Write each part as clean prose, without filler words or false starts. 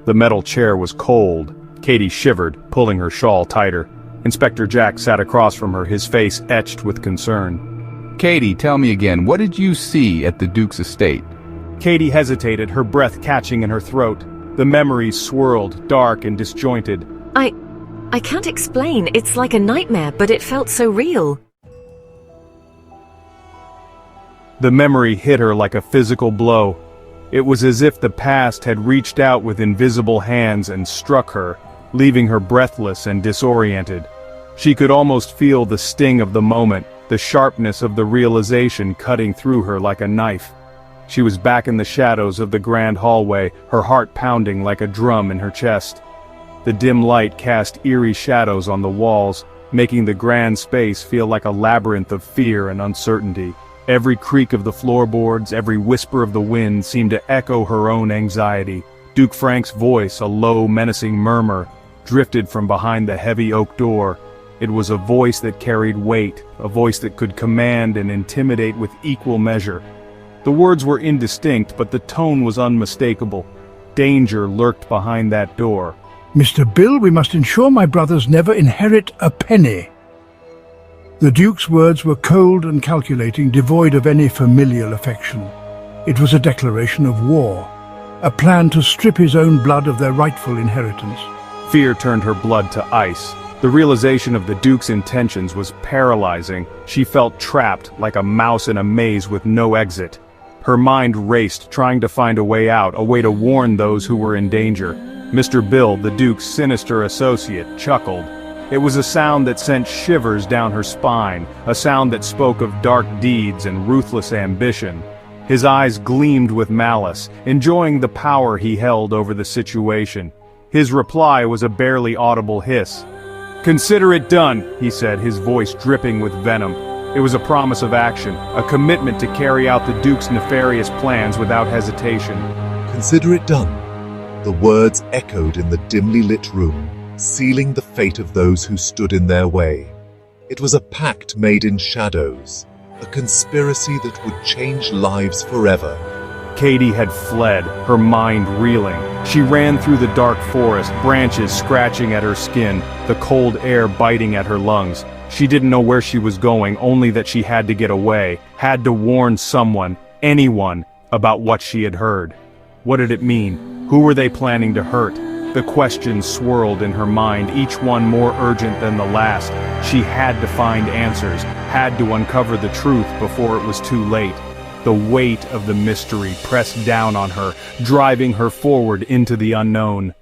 The metal chair was cold. Katie shivered, pulling her shawl tighter. Inspector Jack sat across from her, his face etched with concern. Katie, tell me again, what did you see at the Duke's estate? Katie hesitated, her breath catching in her throat. The memories swirled, dark and disjointed. I can't explain. It's like a nightmare, but it felt so real. The memory hit her like a physical blow. It was as if the past had reached out with invisible hands and struck her, leaving her breathless and disoriented. She could almost feel the sting of the moment, the sharpness of the realization cutting through her like a knife. She was back in the shadows of the grand hallway, her heart pounding like a drum in her chest. The dim light cast eerie shadows on the walls, making the grand space feel like a labyrinth of fear and uncertainty. Every creak of the floorboards, every whisper of the wind seemed to echo her own anxiety. Duke Frank's voice, a low, menacing murmur, drifted from behind the heavy oak door. It was a voice that carried weight, a voice that could command and intimidate with equal measure. The words were indistinct, but the tone was unmistakable. Danger lurked behind that door. Mr. Bill, we must ensure my brothers never inherit a penny. The Duke's words were cold and calculating, devoid of any familial affection. It was a declaration of war, a plan to strip his own blood of their rightful inheritance. Fear turned her blood to ice. The realization of the Duke's intentions was paralyzing. She felt trapped, like a mouse in a maze with no exit. Her mind raced, trying to find a way out, a way to warn those who were in danger. Mr. Bill, the Duke's sinister associate, chuckled. It was a sound that sent shivers down her spine, a sound that spoke of dark deeds and ruthless ambition. His eyes gleamed with malice, enjoying the power he held over the situation. His reply was a barely audible hiss. "Consider it done," he said, his voice dripping with venom. It was a promise of action, a commitment to carry out the Duke's nefarious plans without hesitation. "Consider it done." The words echoed in the dimly lit room, sealing the fate of those who stood in their way. It was a pact made in shadows, a conspiracy that would change lives forever. Katie had fled, her mind reeling. She ran through the dark forest, branches scratching at her skin, the cold air biting at her lungs. She didn't know where she was going, only that she had to get away, had to warn someone, anyone, about what she had heard. What did it mean? Who were they planning to hurt? The questions swirled in her mind, each one more urgent than the last. She had to find answers, had to uncover the truth before it was too late. The weight of the mystery pressed down on her, driving her forward into the unknown.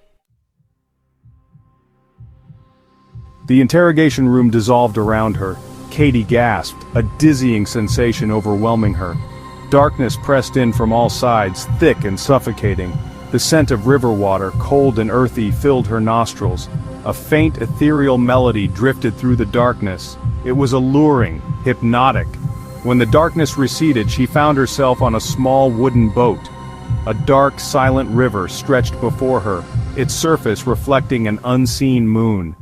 The interrogation room dissolved around her. Katie gasped, a dizzying sensation overwhelming her. Darkness pressed in from all sides, thick and suffocating. The scent of river water, cold and earthy, filled her nostrils. A faint ethereal melody drifted through the darkness. It was alluring, hypnotic. When the darkness receded, she found herself on a small wooden boat. A dark, silent river stretched before her, its surface reflecting an unseen moon.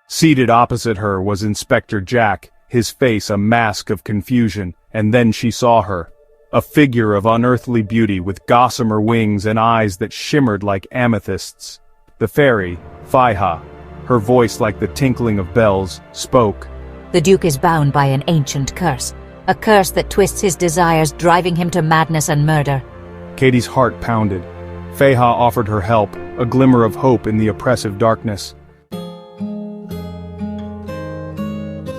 Seated opposite her was Inspector Jack, his face a mask of confusion, and then she saw her. A figure of unearthly beauty with gossamer wings and eyes that shimmered like amethysts. The fairy, Faiha, her voice like the tinkling of bells, spoke. "The Duke is bound by an ancient curse, a curse that twists his desires, driving him to madness and murder." Katie's heart pounded. Faiha offered her help, a glimmer of hope in the oppressive darkness.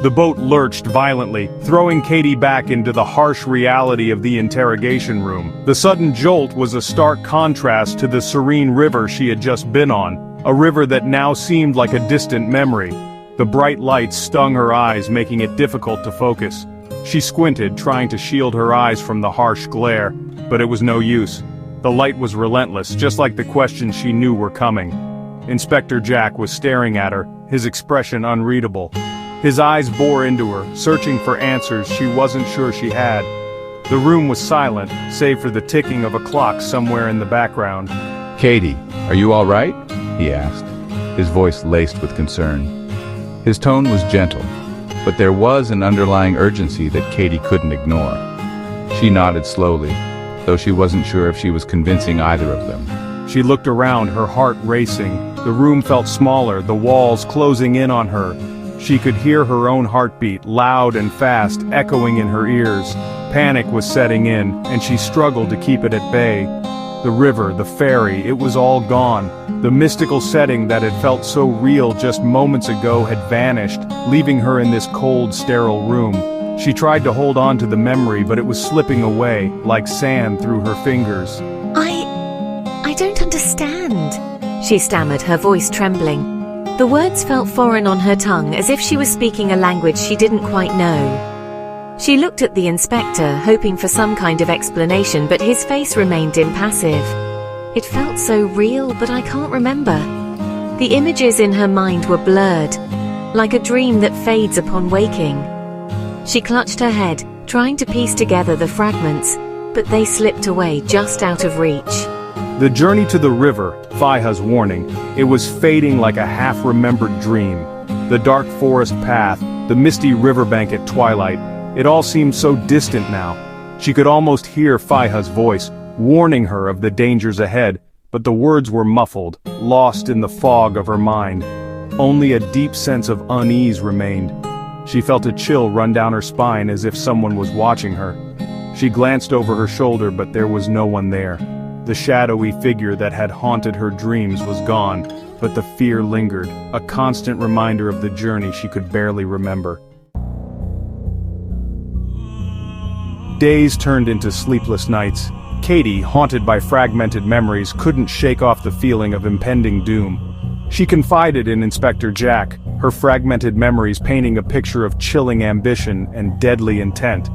The boat lurched violently, throwing Katie back into the harsh reality of the interrogation room. The sudden jolt was a stark contrast to the serene river she had just been on, a river that now seemed like a distant memory. The bright lights stung her eyes, making it difficult to focus. She squinted, trying to shield her eyes from the harsh glare, but it was no use. The light was relentless, just like the questions she knew were coming. Inspector Jack was staring at her, his expression unreadable. His eyes bore into her, searching for answers she wasn't sure she had. The room was silent, save for the ticking of a clock somewhere in the background. "Katie, are you all right?" he asked, his voice laced with concern. His tone was gentle, but there was an underlying urgency that Katie couldn't ignore. She nodded slowly. though she wasn't sure if she was convincing either of them. She looked around, her heart racing. The room felt smaller, the walls closing in on her. She could hear her own heartbeat, loud and fast, echoing in her ears. Panic was setting in, and she struggled to keep it at bay. The river, the ferry, it was all gone. The mystical setting that had felt so real just moments ago had vanished, leaving her in this cold, sterile room. She tried to hold on to the memory, but it was slipping away, like sand through her fingers. I don't understand, she stammered, her voice trembling. The words felt foreign on her tongue, as if she was speaking a language she didn't quite know. She looked at the inspector, hoping for some kind of explanation, but his face remained impassive. It felt so real, but I can't remember. The images in her mind were blurred, like a dream that fades upon waking. She clutched her head, trying to piece together the fragments, but they slipped away just out of reach. The journey to the river, Faiha's warning, it was fading like a half-remembered dream. The dark forest path, the misty riverbank at twilight, it all seemed so distant now. She could almost hear Faiha's voice, warning her of the dangers ahead, but the words were muffled, lost in the fog of her mind. Only a deep sense of unease remained. She felt a chill run down her spine as if someone was watching her. She glanced over her shoulder, but there was no one there. The shadowy figure that had haunted her dreams was gone, but the fear lingered, a constant reminder of the journey she could barely remember. Days turned into sleepless nights. Katie, haunted by fragmented memories, couldn't shake off the feeling of impending doom. She confided in Inspector Jack, her fragmented memories painting a picture of chilling ambition and deadly intent.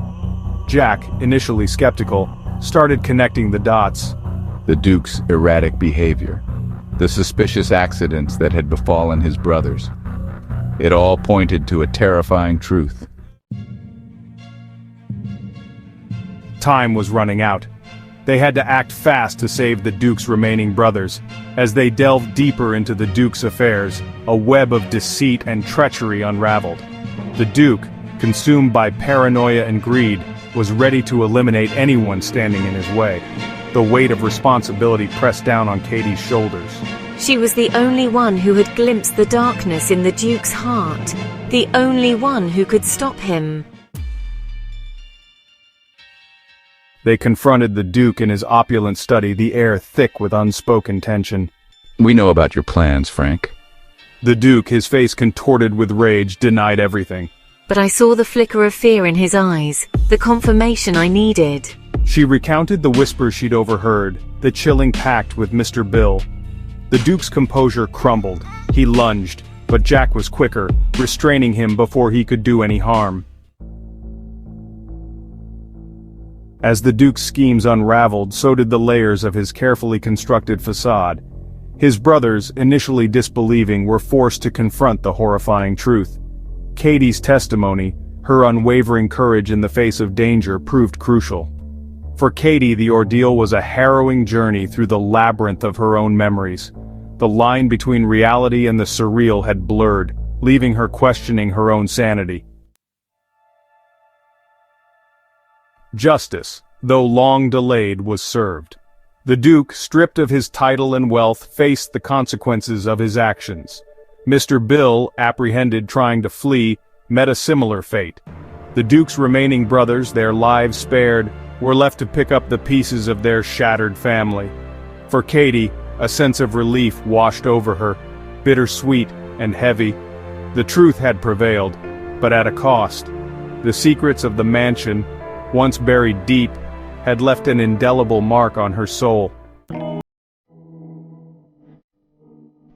Jack, initially skeptical, started connecting the dots. The Duke's erratic behavior, the suspicious accidents that had befallen his brothers. It all pointed to a terrifying truth. Time was running out. They had to act fast to save the Duke's remaining brothers. As they delved deeper into the Duke's affairs, a web of deceit and treachery unraveled. The Duke, consumed by paranoia and greed, was ready to eliminate anyone standing in his way. The weight of responsibility pressed down on Katie's shoulders. She was the only one who had glimpsed the darkness in the Duke's heart, the only one who could stop him. They confronted the Duke in his opulent study, the air thick with unspoken tension. We know about your plans, Frank. The Duke, his face contorted with rage, denied everything. But I saw the flicker of fear in his eyes, the confirmation I needed. She recounted the whispers she'd overheard, the chilling pact with Mr. Bill. The Duke's composure crumbled. He lunged, but Jack was quicker, restraining him before he could do any harm. As the Duke's schemes unraveled, so did the layers of his carefully constructed facade. His brothers, initially disbelieving, were forced to confront the horrifying truth. Katie's testimony, her unwavering courage in the face of danger, proved crucial. For Katie, the ordeal was a harrowing journey through the labyrinth of her own memories. The line between reality and the surreal had blurred, leaving her questioning her own sanity. Justice, though long delayed, was served. The Duke, stripped of his title and wealth, faced the consequences of his actions. Mr. Bill, apprehended trying to flee, met a similar fate. The Duke's remaining brothers, their lives spared, were left to pick up the pieces of their shattered family. For Katie, a sense of relief washed over her, bittersweet and heavy. The truth had prevailed, but at a cost. The secrets of the mansion, once buried deep, had left an indelible mark on her soul.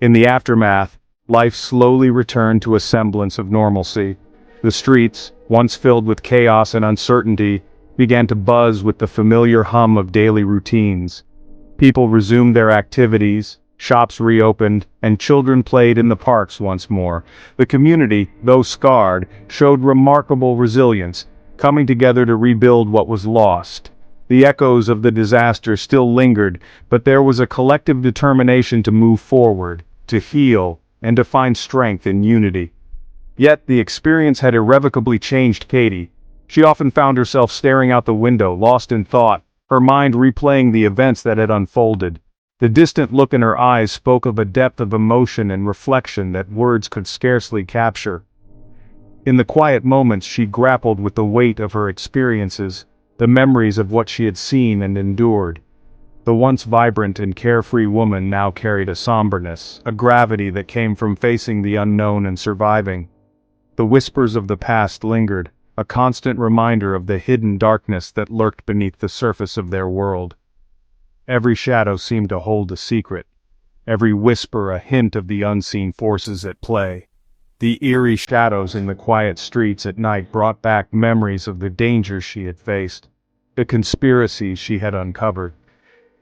In the aftermath, life slowly returned to a semblance of normalcy. The streets, once filled with chaos and uncertainty, began to buzz with the familiar hum of daily routines. People resumed their activities, shops reopened, and children played in the parks once more. The community, though scarred, showed remarkable resilience, coming together to rebuild what was lost. The echoes of the disaster still lingered, but there was a collective determination to move forward, to heal, and to find strength in unity. Yet the experience had irrevocably changed Katie. She often found herself staring out the window, lost in thought, her mind replaying the events that had unfolded. The distant look in her eyes spoke of a depth of emotion and reflection that words could scarcely capture. In the quiet moments she grappled with the weight of her experiences, the memories of what she had seen and endured. The once vibrant and carefree woman now carried a somberness, a gravity that came from facing the unknown and surviving. The whispers of the past lingered, a constant reminder of the hidden darkness that lurked beneath the surface of their world. Every shadow seemed to hold a secret, every whisper a hint of the unseen forces at play. The eerie shadows in the quiet streets at night brought back memories of the dangers she had faced, the conspiracies she had uncovered.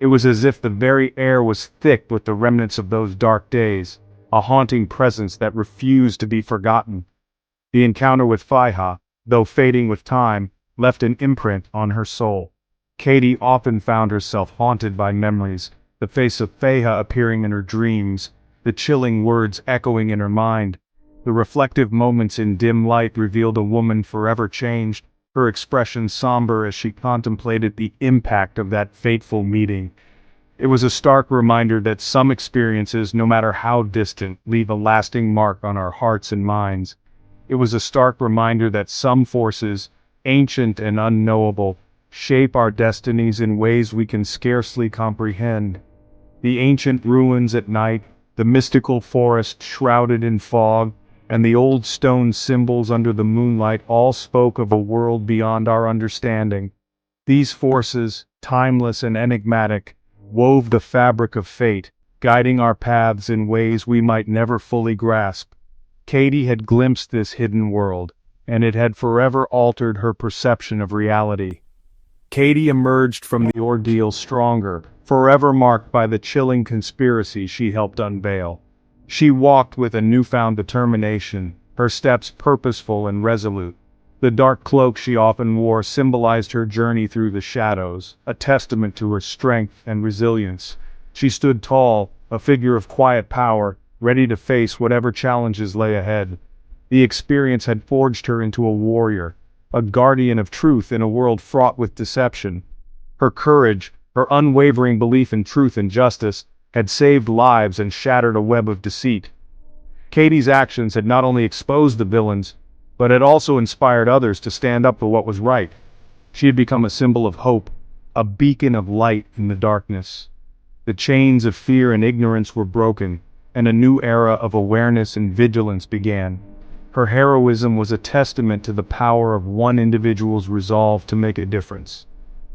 It was as if the very air was thick with the remnants of those dark days, a haunting presence that refused to be forgotten. The encounter with Faiha, though fading with time, left an imprint on her soul. Katie often found herself haunted by memories, the face of Faiha appearing in her dreams, the chilling words echoing in her mind. The reflective moments in dim light revealed a woman forever changed, her expression somber as she contemplated the impact of that fateful meeting. It was a stark reminder that some experiences, no matter how distant, leave a lasting mark on our hearts and minds. It was a stark reminder that some forces, ancient and unknowable, shape our destinies in ways we can scarcely comprehend. The ancient ruins at night, the mystical forest shrouded in fog, and the old stone symbols under the moonlight all spoke of a world beyond our understanding. These forces, timeless and enigmatic, wove the fabric of fate, guiding our paths in ways we might never fully grasp. Katie had glimpsed this hidden world, and it had forever altered her perception of reality. Katie emerged from the ordeal stronger, forever marked by the chilling conspiracy she helped unveil. She walked with a newfound determination, her steps purposeful and resolute. The dark cloak she often wore symbolized her journey through the shadows, a testament to her strength and resilience. She stood tall, a figure of quiet power, ready to face whatever challenges lay ahead. The experience had forged her into a warrior, a guardian of truth in a world fraught with deception. Her courage, her unwavering belief in truth and justice, had saved lives and shattered a web of deceit. Katie's actions had not only exposed the villains, but had also inspired others to stand up for what was right. She had become a symbol of hope, a beacon of light in the darkness. The chains of fear and ignorance were broken, and a new era of awareness and vigilance began. Her heroism was a testament to the power of one individual's resolve to make a difference.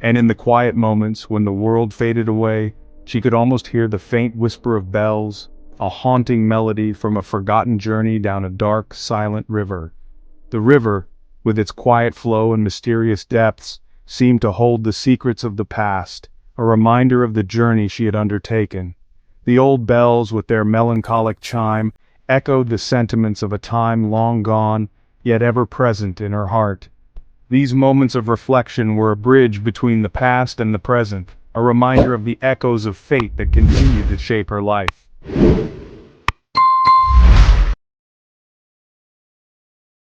And in the quiet moments when the world faded away, she could almost hear the faint whisper of bells, a haunting melody from a forgotten journey down a dark, silent river. The river, with its quiet flow and mysterious depths, seemed to hold the secrets of the past, a reminder of the journey she had undertaken. The old bells, with their melancholic chime, echoed the sentiments of a time long gone, yet ever present in her heart. These moments of reflection were a bridge between the past and the present, a reminder of the echoes of fate that continued to shape her life.